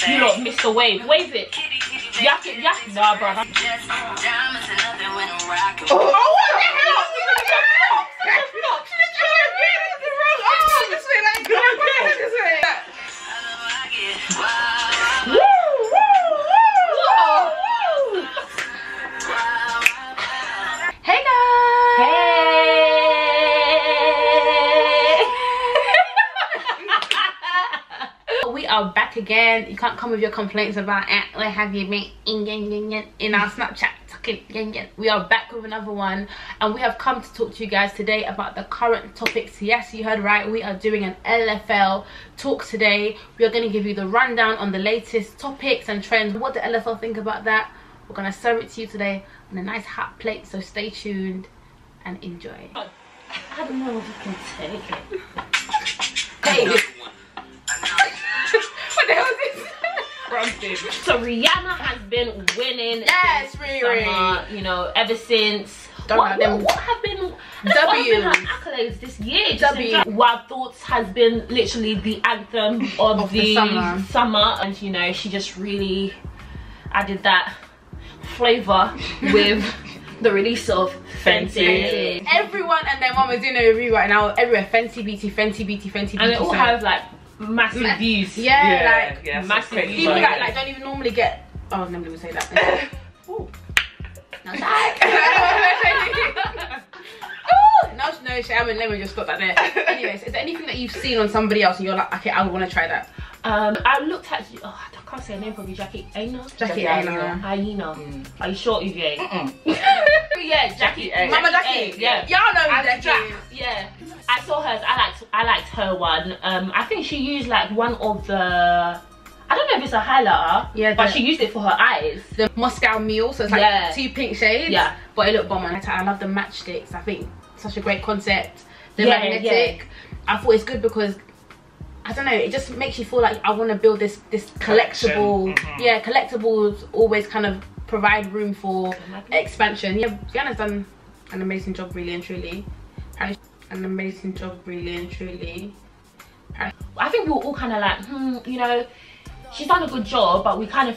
You lot missed the wave. Wave it. You have to, nah, bro. Oh, what the hell? Hey guys! Hey! We are back again. You can't come with your complaints about where have you been in our Snapchat. We are back with another one, and we have come to talk to you guys today about the current topics. Yes, you heard right, we are doing an LFL talk today. We are going to give you the rundown on the latest topics and trends. What the LFL think about that? We're going to serve it to you today on a nice hot plate, so stay tuned and enjoy. I don't know if you can take it. Hey, what the hell is this? So Rihanna has been winning. Yes, Riri. You know, ever since. What have been accolades this year? Wild Thoughts has been literally the anthem of the summer, and you know, she just really added that flavor with the release of Fenty. Everyone and their mom is doing a review right now. Everywhere, Fenty beauty, Fenty beauty, Fenty beauty. And it all has like massive views. Yeah, like massive views. People that like don't even normally get. Oh, nobody would say that. Ooh. No, no shit. I mean, let me just stop that there. Anyways, is there anything that you've seen on somebody else and you're like, okay, I would want to try that? I looked at, I can't say her name probably, Jackie Aina. Jackie Aina. Are you sure, Uvie? Yeah, Jackie. Mama Jackie. Yeah. Y'all know Jackie. Yeah. I saw hers. I liked her one. I think she used like one of the, I don't know if it's a highlighter. Yeah. But she used it for her eyes. The Moscow Mule, so it's like 2 pink shades. Yeah. But it looked bomb. I love the matchsticks. I think such a great concept. The magnetic. I thought it's good because I don't know, it just makes you feel like I want to build this collectible. Yeah, collectibles always kind of provide room for expansion. Yeah, Rihanna's done an amazing job, really and truly. I think we were all kind of like, you know, she's done a good job, but we kind of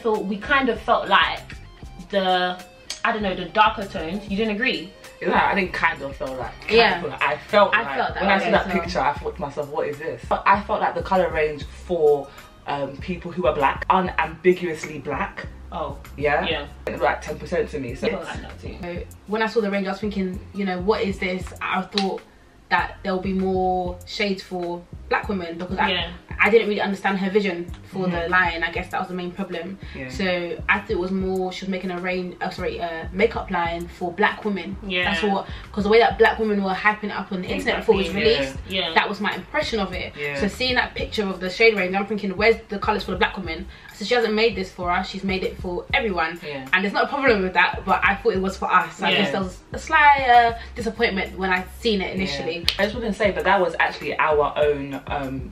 felt like the, I don't know, the darker tones. You didn't agree? I didn't kind of feel like. I felt like when I saw that picture, I thought to myself, what is this? But I felt like the colour range for people who are black, unambiguously black. Oh. Yeah. Like 10% to me. So when I saw the range, I was thinking, you know, what is this? I thought that there'll be more shades for black women because I didn't really understand her vision for the line. I guess that was the main problem. So I thought it was more she was making a range, makeup line for black women. That's what, because the way that black women were hyping it up on the internet before it was released, that was my impression of it. So seeing that picture of the shade range, I'm thinking, where's the colours for the black women? So she hasn't made this for us, she's made it for everyone. And there's not a problem with that, but I thought it was for us. I guess there was a slight disappointment when I seen it initially. I just wouldn't say, but that was actually our own,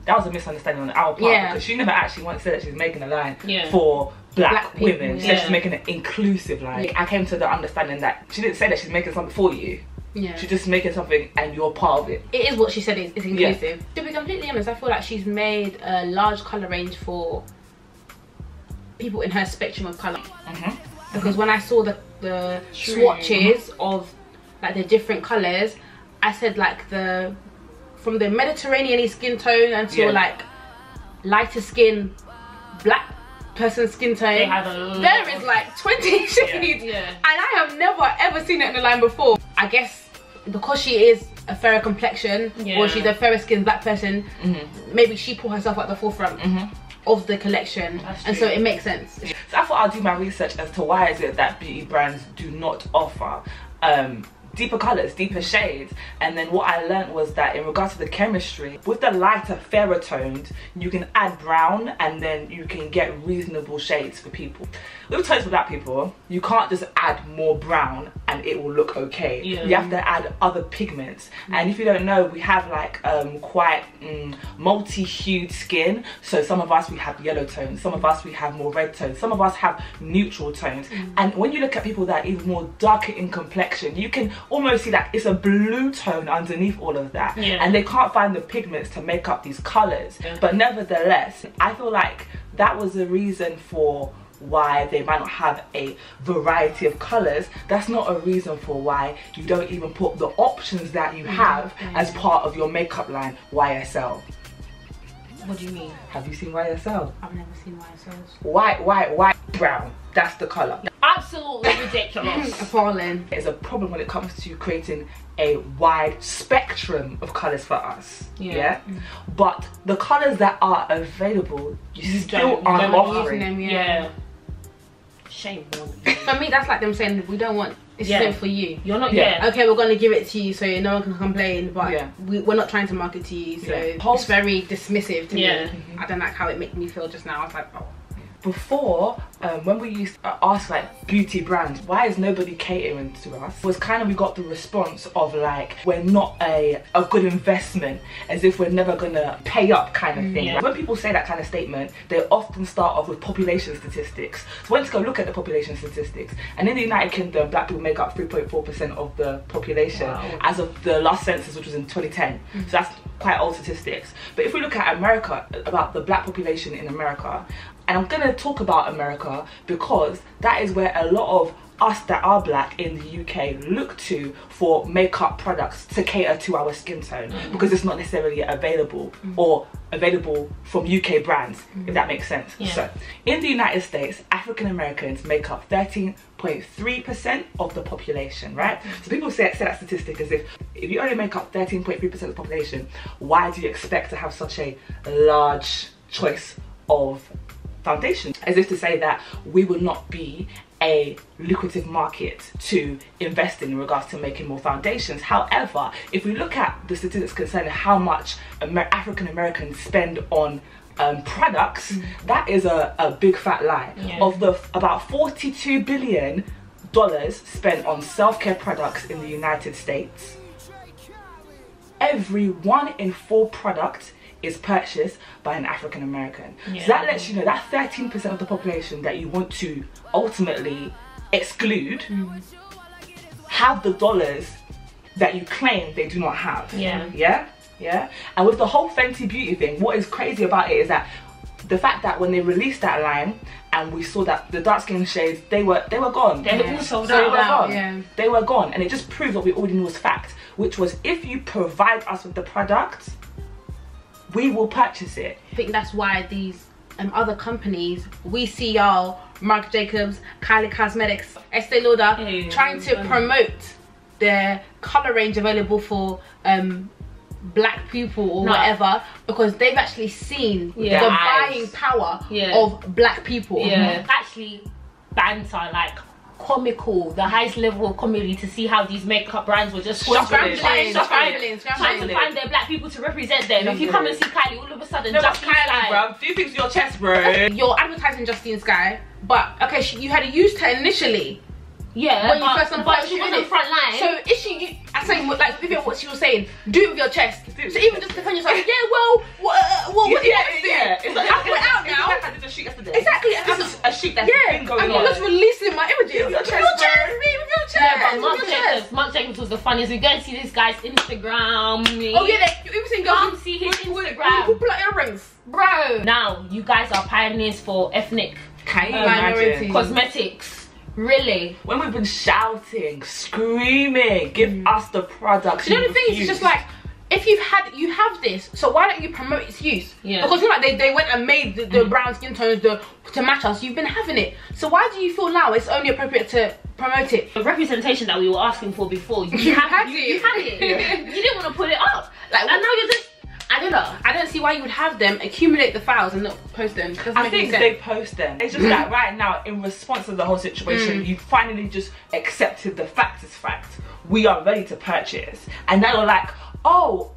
that was a misunderstanding on our part, because she never actually once said that she's making a line for black women. She said she's making an inclusive line. I came to the understanding that she didn't say that she's making something for you. She's just making something and you're part of it. It is what she said, it's inclusive. To be completely honest, I feel like she's made a large colour range for people in her spectrum of colour. Because when I saw the swatches of like the different colours, I said like from the Mediterranean-y skin tone until like lighter skin black person skin tone, there is like 20 shades, and I have never ever seen it in the line before. I guess because she is a fairer complexion, or she's a fairer skinned black person, maybe she put herself at the forefront of the collection, and so it makes sense. So I thought I'll do my research as to why is it that beauty brands do not offer deeper colours, deeper shades. And then what I learned was that in regards to the chemistry, with the lighter, fairer tones, you can add brown and then you can get reasonable shades for people. With tones for black people, you can't just add more brown and it will look okay. You have to add other pigments. And if you don't know, we have like quite multi-hued skin. So some of us, we have yellow tones, some of us, we have more red tones, some of us have neutral tones. And when you look at people that are even more darker in complexion, you can almost see that it's a blue tone underneath all of that. And they can't find the pigments to make up these colours. But nevertheless, I feel like that was the reason for why they might not have a variety of colors. That's not a reason for why you don't even put the options that you have as part of your makeup line YSL. What do you mean? Have you seen YSL? I've never seen YSLs. White, brown. That's the color. Absolutely ridiculous. Appalling. It's a problem when it comes to creating a wide spectrum of colors for us. Yeah. But the colors that are available, you still aren't offering them. Yeah. Shame on you. For me, that's like them saying we don't want. It's the same for you. You're not. Okay, we're gonna give it to you so no one can complain, but we're not trying to market to you. So it's very dismissive to me. I don't like how it made me feel just now. I was like, oh. Before, when we used to ask like beauty brands, why is nobody catering to us? Was kind of we got the response of like, we're not a good investment, as if we're never gonna pay up kind of thing. Like, when people say that kind of statement, they often start off with population statistics. So let's go look at the population statistics. And in the United Kingdom, black people make up 3.4% of the population as of the last census, which was in 2010. So that's quite old statistics. But if we look at America, about the black population in America, and I'm gonna talk about America because that is where a lot of us that are black in the UK look to for makeup products to cater to our skin tone, because it's not necessarily available or available from UK brands, if that makes sense. So in the United States, African Americans make up 13.3% of the population, right? So people say that statistic as if you only make up 13.3% of the population, why do you expect to have such a large choice of foundation? As if to say that we will not be a lucrative market to invest in regards to making more foundations. However, if we look at the statistics concerning how much African Americans spend on products, that is a big fat lie. Of the about $42 billion spent on self-care products in the United States, every 1 in 4 products is purchased by an African American. So that lets you know that 13% of the population that you want to ultimately exclude have the dollars that you claim they do not have. And with the whole Fenty beauty thing, what is crazy about it is that the fact that when they released that line and we saw that the dark skin shades, they were gone. They were all sold out. They were gone, and it just proves what we already knew was fact, which was if you provide us with the product, we will purchase it. I think that's why these other companies, we see y'all, Marc Jacobs, Kylie Cosmetics, Estee Lauder, trying to promote their colour range available for black people or whatever, because they've actually seen the buying power of black people. Actually banter, like comical, the highest level of comedy, to see how these makeup brands were just trying to find their black people to represent them. If you come and see Kylie, all of a sudden, Justine Kylie, bro, do things with your chest, bro. You're advertising Justine Skye, but okay, you had used her initially. When you first but she wasn't front line. So is she? I'm saying, like Vivian, what she was saying, do it with your chest. So even just defend yourself. What do you want to do? It's like, I put it out now. I did a shoot yesterday. Exactly. This is a shoot that's been going on. I'm just releasing my images. With your chest, with your chest. But Marc Jacobs was the funniest. We go and see this guy's Instagram. Oh yeah, you even seen girls see his Instagram. Who pull out earrings, bro. Now you guys are pioneers for ethnic minorities cosmetics. Really? When we've been shouting, screaming, give us the product. The only thing is, it's just like, if you have this, so why don't you promote its use? Because you know, like they went and made the brown skin tones to match us. You've been having it, so why do you feel now it's only appropriate to promote it? The representation that we were asking for before, you had it. You didn't want to put it up, like, and now you're just. I don't see why you would have them accumulate the files and not post them. I think they post them. It's just that right now, in response to the whole situation, you finally just accepted the fact is fact. We are ready to purchase, and now you're like, oh,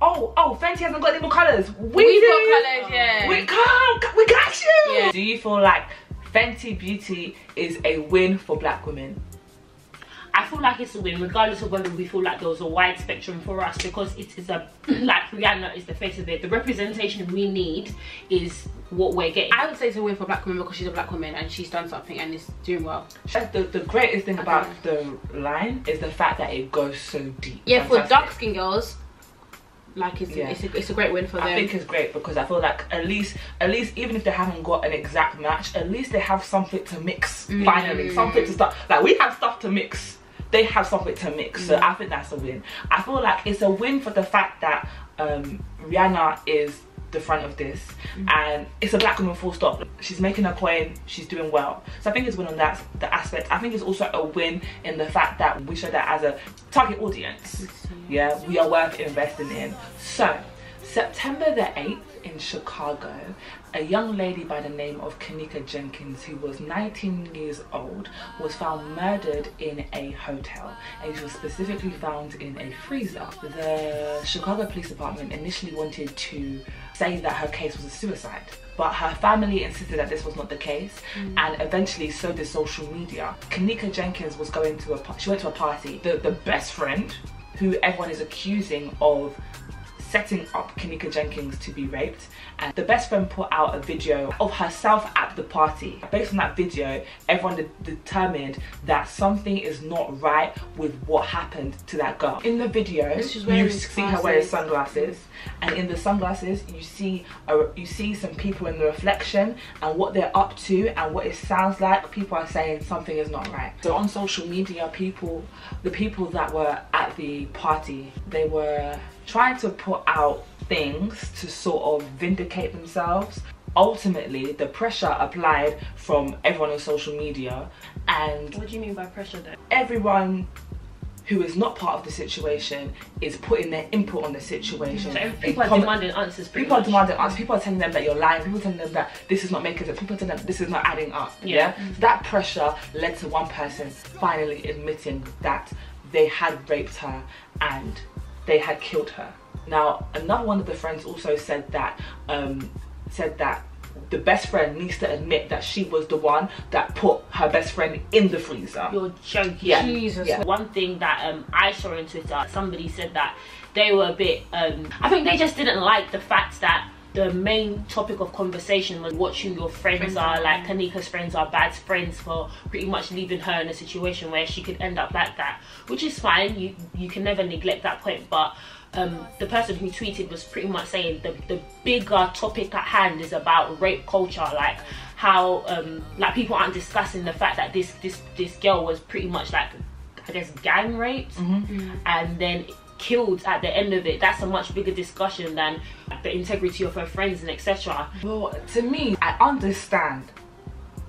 Fenty hasn't got any more colours. We've got colours, we got you. Do you feel like Fenty Beauty is a win for black women? I feel like it's a win, regardless of whether we feel like there was a wide spectrum for us, because it is a, like Rihanna is the face of it. The representation we need is what we're getting. I would say it's a win for black women because she's a black woman and she's done something and is doing well. The greatest thing about the line is the fact that it goes so deep. Yeah, for dark skin girls, like it's a great win for them. I think it's great because I feel like at least even if they haven't got an exact match, at least they have something to mix. Finally, something to start. Like we have stuff to mix, they have something to mix. So I think that's a win. I feel like it's a win for the fact that Rihanna is the front of this, and it's a black woman full stop. She's making a coin, she's doing well. So I think it's a win on that the aspect. I think it's also a win in the fact that we show that as a target audience. Yeah, we are worth investing in. So September the 8th in Chicago, a young lady by the name of Kenneka Jenkins, who was 19 years old, was found murdered in a hotel, and she was specifically found in a freezer. The Chicago Police Department initially wanted to say that her case was a suicide, but her family insisted that this was not the case, and eventually so did social media. Kenneka Jenkins was going to she went to a party. The best friend, who everyone is accusing of setting up Kenneka Jenkins to be raped, and the best friend put out a video of herself at the party. Based on that video, everyone determined that something is not right with what happened to that girl. In the video, you see her wearing sunglasses, and in the sunglasses you see some people in the reflection, and what they're up to and what it sounds like. People are saying something is not right. So on social media, the people that were at the party, they were trying to put out things to sort of vindicate themselves. Ultimately, the pressure applied from everyone on social media. And what do you mean by pressure though? Everyone who is not part of the situation is putting their input on the situation. So people are demanding answers. People are demanding answers. People are telling them that you're lying. People are telling them that this is not making sense. People are telling them this is not adding up. Yeah. So that pressure led to one person finally admitting that they had raped her and they had killed her. Now, another one of the friends also said that the best friend needs to admit that she was the one that put her best friend in the freezer. You're joking. Yeah. Jesus. Yeah. One thing that I saw on Twitter, somebody said that they were a bit, I think they just didn't like the fact that the main topic of conversation was what your friends are. Like Kenneka's friends are bad friends for pretty much leaving her in a situation where she could end up like that, which is fine. You can never neglect that point, but the person who tweeted was pretty much saying the bigger topic at hand is about rape culture, like how like people aren't discussing the fact that this girl was pretty much like, I guess, gang raped and then killed at the end of it. That's a much bigger discussion than the integrity of her friends and etc. Well, to me, I understand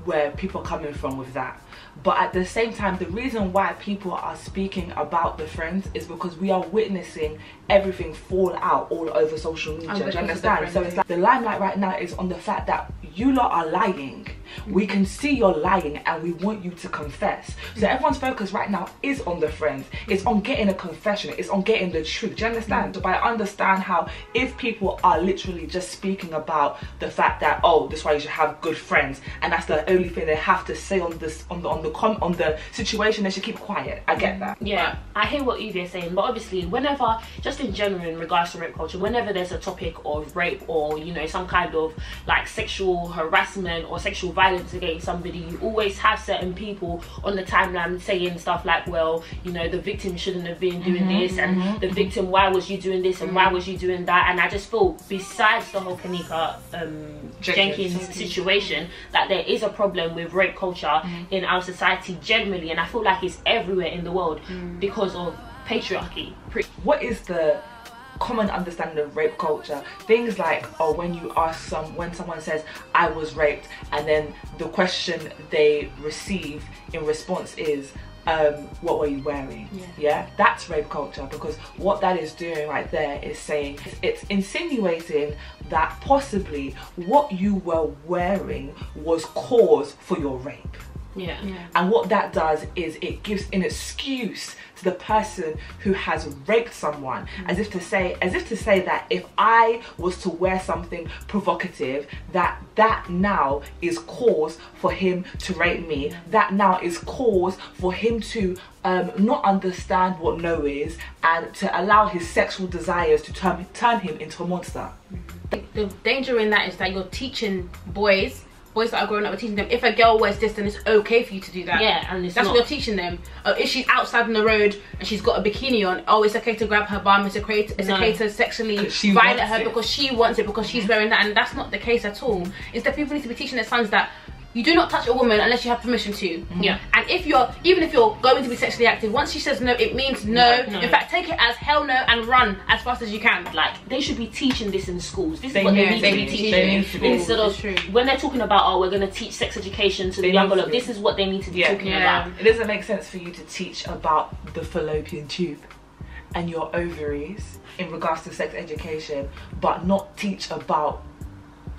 where people are coming from with that, but at the same time, the reason why people are speaking about the friends is because we are witnessing everything fall out all over social media. Do you understand? So it's like the limelight right now is on the fact that you lot are lying. We can see you're lying and we want you to confess. So everyone's focus right now is on the friends. It's on getting a confession. It's on getting the truth. Do you understand? But I understand how if people are literally just speaking about the fact that, oh, this is why you should have good friends, and that's the only thing they have to say on this on the situation, they should keep quiet. I get that. Yeah, I hear what Uvie is saying, but obviously whenever, just in general in regards to rape culture, whenever there's a topic of rape or, you know, some kind of like sexual harassment or sexual violence against somebody, you always have certain people on the timeline saying stuff like, well, you know, the victim shouldn't have been doing this, and the victim, why was you doing this and why was you doing that? And I just feel, besides the whole Kenneka Jenkins situation, that there is a problem with rape culture in our society generally, and I feel like it's everywhere in the world because of patriarchy. What is the common understanding of rape culture? Things like, oh, when you ask when someone says I was raped, and then the question they receive in response is what were you wearing? Yeah, that's rape culture, because what that is doing right there is saying, it's insinuating that possibly what you were wearing was cause for your rape. And what that does is it gives an excuse to the person who has raped someone, as if to say that if I was to wear something provocative, that now is cause for him to rape me. That now is cause for him to not understand what no is, and to allow his sexual desires to turn him into a monster. The danger in that is that you're teaching boys boys that are growing up, we're teaching them, if a girl wears this, then it's okay for you to do that. Yeah, and that's what you're teaching them. If she's outside on the road and she's got a bikini on, oh, it's okay to grab her bum, it's okay to sexually violate her because she wants it, because she's wearing that. And that's not the case at all. Instead, people need to be teaching their sons that you do not touch a woman unless you have permission to. Yeah. And even if you're going to be sexually active, once she says no, it means no. In fact, take it as hell no and run as fast as you can. Like, they should be teaching this in schools. This is what they need to be teaching. Instead of when they're talking about, oh, we're going to teach sex education to the younger lot, this is what they need to be talking about. It doesn't make sense for you to teach about the fallopian tube and your ovaries in regards to sex education, but not teach about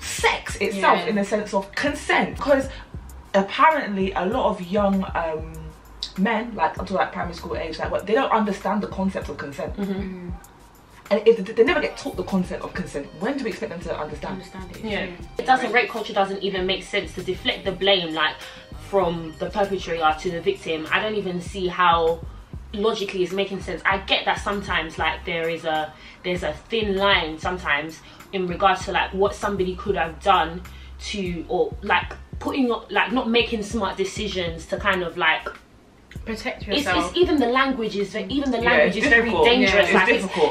sex itself in the sense of consent. Because apparently a lot of young men, like up to like primary school age, like they don't understand the concept of consent. And if they never get taught the concept of consent, when do we expect them to understand it? It doesn't, rape culture doesn't even make sense to deflect the blame like from the perpetrator to the victim. I don't even see how logically it's making sense. I get that sometimes like there's a thin line sometimes in regards to like what somebody could have done to, or like putting up, like not making smart decisions to kind of like protect yourself. It's even the language is very dangerous.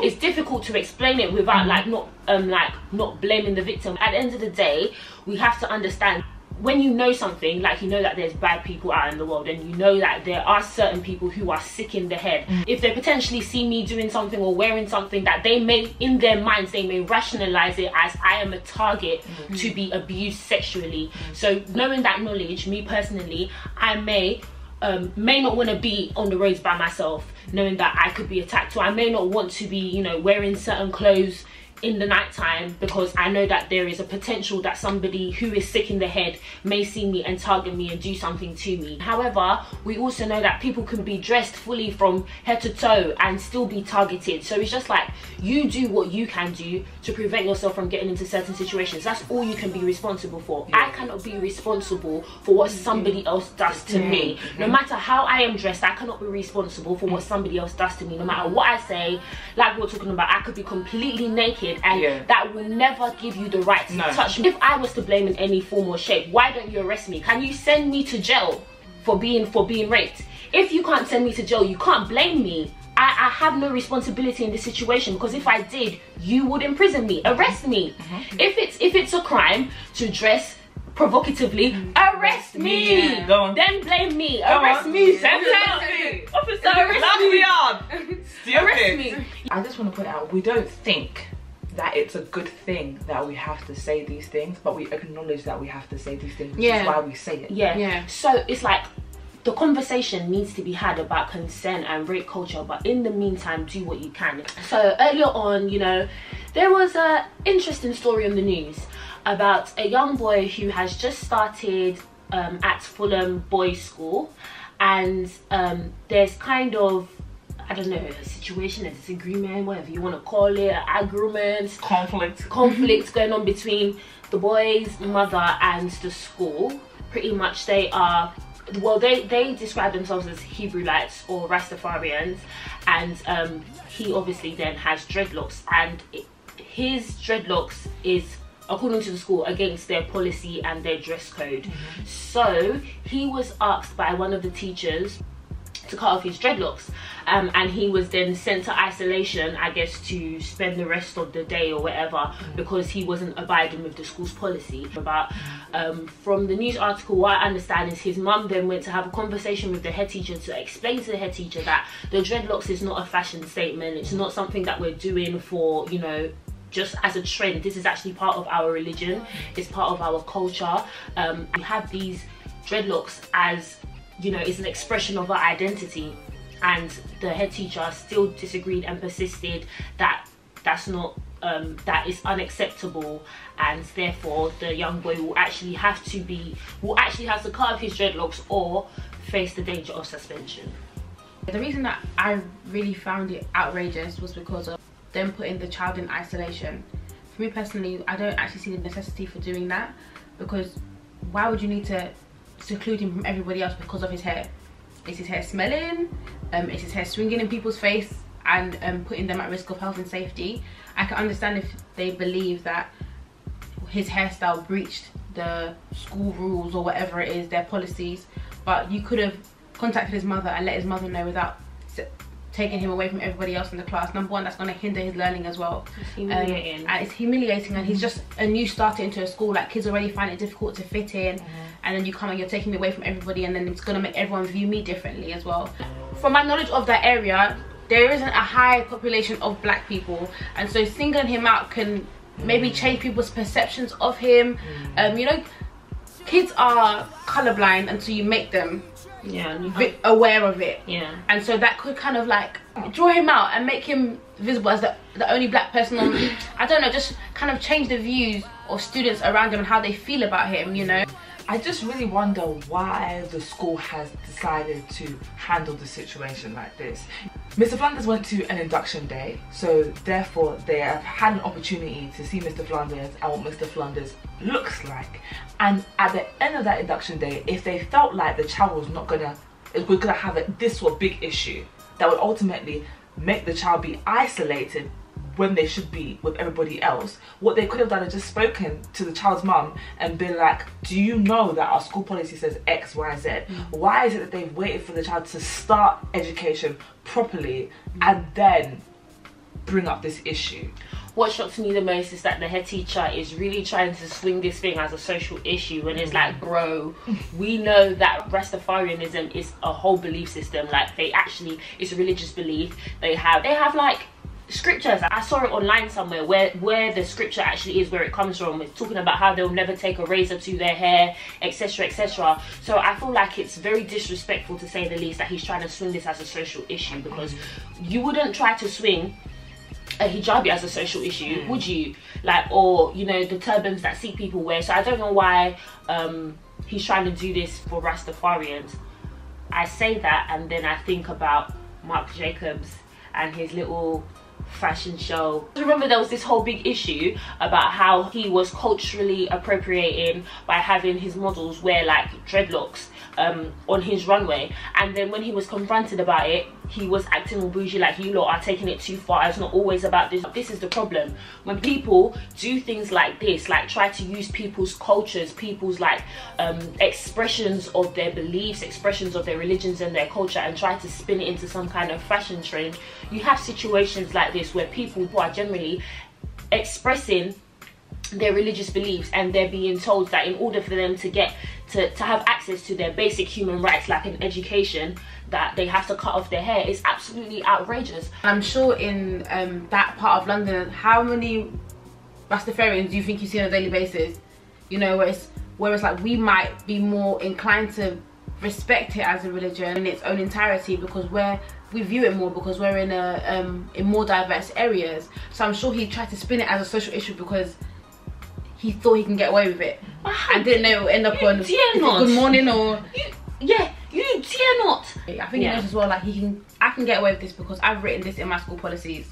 It's difficult to explain it without like not blaming the victim. At the end of the day, we have to understand, when you know something, like you know that there's bad people out in the world, and you know that there are certain people who are sick in the head. If they potentially see me doing something or wearing something, that they may, in their minds, they may rationalize it as I am a target to be abused sexually. So knowing that knowledge, me personally, I may not want to be on the roads by myself, knowing that I could be attacked. So I may not want to be, you know, wearing certain clothes in the night time, because I know that there is a potential that somebody who is sick in the head may see me and target me and do something to me. However, we also know that people can be dressed fully from head to toe and still be targeted. So it's just like, you do what you can do to prevent yourself from getting into certain situations. That's all you can be responsible for. I cannot be responsible for what somebody else does to me. No matter how I am dressed, I cannot be responsible for what somebody else does to me. No matter what I say, like we were talking about, I could be completely naked and that will never give you the right to touch me. If I was to blame in any form or shape, why don't you arrest me? Can you send me to jail for being raped? If you can't send me to jail, you can't blame me. I have no responsibility in this situation, because if I did, you would imprison me, arrest me. If it's a crime to dress provocatively, arrest me. Then blame me. Arrest me. Send me. Officer, arrest me. Arrest me. I just want to point out, we don't think that it's a good thing that we have to say these things, but we acknowledge that we have to say these things, which is why we say it. So it's like, the conversation needs to be had about consent and rape culture, but in the meantime, do what you can. So earlier on, you know, there was a interesting story on the news about a young boy who has just started at Fulham Boys School, and there's kind of, I don't know, a situation, a disagreement, whatever you want to call it, agreement, conflict going on between the boy's mother and the school. Pretty much they are, well, they describe themselves as Hebrewites or Rastafarians, and he obviously then has dreadlocks, and his dreadlocks is, according to the school, against their policy and their dress code. So he was asked by one of the teachers to cut off his dreadlocks, and he was then sent to isolation, I guess, to spend the rest of the day or whatever, because he wasn't abiding with the school's policy. About from the news article, what I understand is his mum then went to have a conversation with the head teacher to explain to the head teacher that the dreadlocks is not a fashion statement, it's not something that we're doing for, you know, just as a trend. This is actually part of our religion, it's part of our culture. We have these dreadlocks as, you know, it's an expression of our identity, and the head teacher still disagreed and persisted that that's not that is unacceptable, and therefore the young boy will actually have to cut off his dreadlocks or face the danger of suspension. The reason that I really found it outrageous was because of them putting the child in isolation. For me personally, I don't actually see the necessity for doing that, because why would you need to seclude him from everybody else because of his hair? Is his hair smelling? Is his hair swinging in people's face and putting them at risk of health and safety? I can understand if they believe that his hairstyle breached the school rules or whatever it is, their policies, but you could have contacted his mother and let his mother know without taking him away from everybody else in the class. Number one, that's going to hinder his learning as well. It's humiliating. And it's humiliating, and he's just a new starter into a school. Like, kids already find it difficult to fit in, and then you come and you're taking me away from everybody, and then it's going to make everyone view me differently as well. From my knowledge of that area, there isn't a high population of black people, and so singling him out can maybe change people's perceptions of him. You know, kids are colorblind until you make them aware of it. And so that could kind of like draw him out and make him visible as the only black person on, I don't know, just kind of change the views of students around him and how they feel about him, you know. I just really wonder why the school has decided to handle the situation like this. Mr. Flanders went to an induction day, so therefore they have had an opportunity to see Mr. Flanders and what Mr. Flanders looks like. And at the end of that induction day, if they felt like the child was gonna have this sort of big issue that would ultimately make the child be isolated when they should be with everybody else, what they could have done is just spoken to the child's mum and been like, do you know that our school policy says X, Y, Z? Why is it that they've waited for the child to start education properly and then bring up this issue? What shocks me the most is that the head teacher is really trying to swing this thing as a social issue, and it's like, bro, we know that Rastafarianism is a whole belief system. Like, it's a religious belief. They have like scriptures. I saw it online somewhere where the scripture actually is, where it comes from. It's talking about how they'll never take a razor to their hair, etc, etc. So I feel like it's very disrespectful, to say the least, that he's trying to swing this as a social issue, because you wouldn't try to swing a hijabi as a social issue, would you? Like, or, you know, the turbans that Sikh people wear. So I don't know why he's trying to do this for Rastafarians. I say that and then I think about Marc Jacobs and his little fashion show. Remember, there was this whole big issue about how he was culturally appropriating by having his models wear like dreadlocks on his runway, and then when he was confronted about it, he was acting all bougie, like, you lot are taking it too far, it's not always about this. This is the problem, when people do things like this, like try to use people's cultures, people's like expressions of their beliefs, expressions of their religions and their culture, and try to spin it into some kind of fashion trend. You have situations like this where people who are generally expressing their religious beliefs, and they're being told that in order for them to get to have access to their basic human rights, like an education, that they have to cut off their hair. Is absolutely outrageous. I'm sure in that part of London, how many Rastafarians do you think you see on a daily basis? You know, whereas like we might be more inclined to respect it as a religion in its own entirety, because we view it more because we're in more diverse areas. So I'm sure he tried to spin it as a social issue because he thought he can get away with it, and didn't know it would end up on Good Morning or you dare not. I think he knows as well, like, I can get away with this because I've written this in my school policies.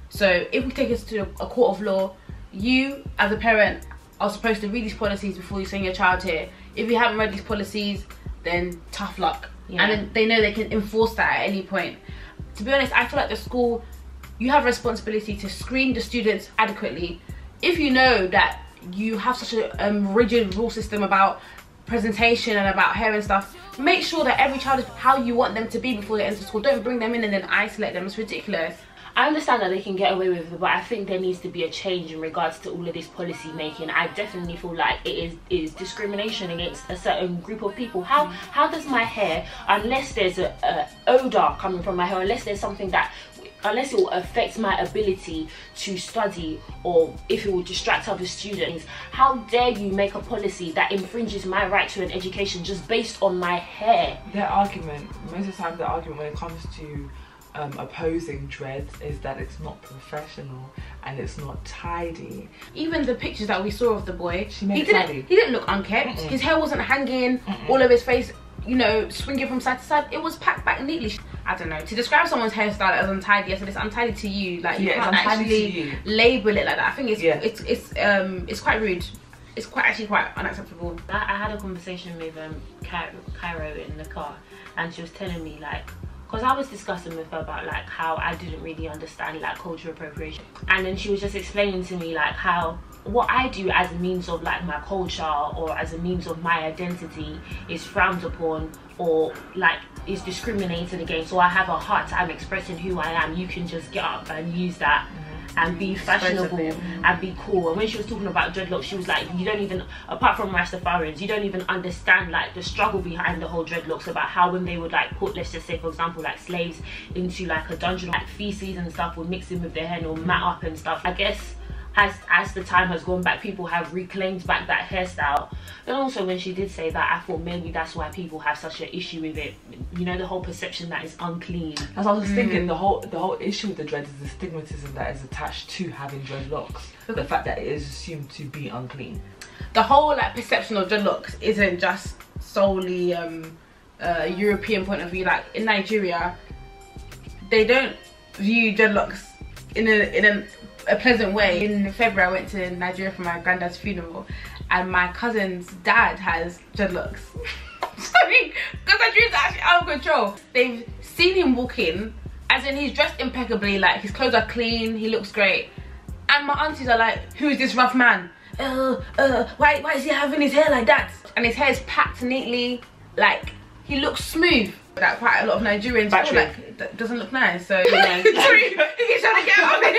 So if we take this to a court of law, you as a parent are supposed to read these policies before you send your child here. If you haven't read these policies, then tough luck. And then they know they can enforce that at any point. To be honest, I feel like the school, you have a responsibility to screen the students adequately. If you know that you have such a rigid rule system about presentation and about hair and stuff, make sure that every child is how you want them to be before they enter school. Don't bring them in and then isolate them. It's ridiculous. I understand that they can get away with it, but I think there needs to be a change in regards to all of this policy making. I definitely feel like it is discrimination against a certain group of people. How does my hair, unless there's a odour coming from my hair, unless there's something that, unless it will affect my ability to study, or if it will distract other students, how dare you make a policy that infringes my right to an education just based on my hair? Their argument, most of the time, the argument when it comes to opposing dreads is that it's not professional and it's not tidy. Even the pictures that we saw of the boy, he didn't look unkept. His hair wasn't hanging all over his face, you know, swinging from side to side. It was packed back neatly. I don't know, to describe someone's hairstyle as untidy, I said it's untidy to you. Like, you can't actually label it like that. I think it's quite rude. It's actually quite unacceptable. I had a conversation with Cairo in the car, and she was telling me, like, because I was discussing with her about like how I didn't really understand like cultural appropriation, and then she was just explaining to me like how what I do as a means of like my culture or as a means of my identity is frowned upon or like is discriminated against, so I have a hard time expressing who I am, you can just get up and use that and be fashionable and be cool. And when she was talking about dreadlocks, she was like, you don't even, apart from Rastafarians, you don't even understand like the struggle behind the whole dreadlocks, about how when they would like put, let's just say for example, like slaves into like a dungeon, like feces and stuff would mix in with their hair or mat up and stuff. I guess as the time has gone back, people have reclaimed back that hairstyle. And also when she did say that, I thought maybe that's why people have such an issue with it, you know, the whole perception that it's unclean. As I was thinking, the whole issue with the dread is the stigmatism that is attached to having dreadlocks, the fact that it is assumed to be unclean. The whole like perception of dreadlocks isn't just solely a European point of view. Like in Nigeria, they don't view dreadlocks in a pleasant way. In February I went to Nigeria for my granddad's funeral, and my cousin's dad has dreadlocks. Sorry, because Nigerians are actually out of control. They've seen him walk in, as in he's dressed impeccably, like his clothes are clean, he looks great, and my aunties are like, who is this rough man? Why is he having his hair like that? And his hair is packed neatly, like he looks smooth. That quite a lot of Nigerians feel like that doesn't look nice. So yeah. He's trying to get out of it.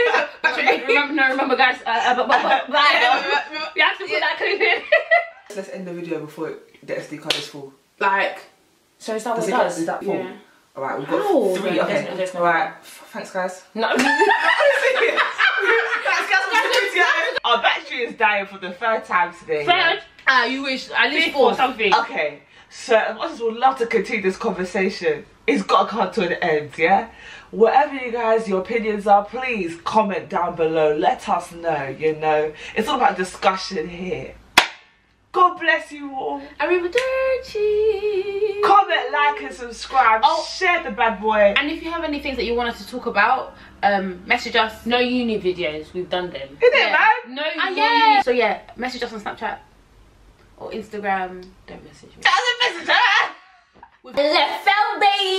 Remember guys, you have to put that clip in. Let's end the video before the SD card is full. Like, so is that what it does? Is that full? Yeah. Alright, we've got 3. Okay. There's no Alright, thanks guys. No. Our battery is dying for the 3rd time today. Third? You wish at least 4 or something. Okay, so as much as we'd love to continue this conversation, it's got to come to an end, yeah? Whatever you guys, your opinions are, please comment down below. Let us know, you know. It's all about discussion here. God bless you all. Arrivederci. Comment, like and subscribe. Share the bad boy. And if you have any things that you want us to talk about, message us. No uni videos, we've done them. Isn't it, man? No yeah. So yeah, message us on Snapchat or Instagram. Don't message me. That's a message. Layfield, baby.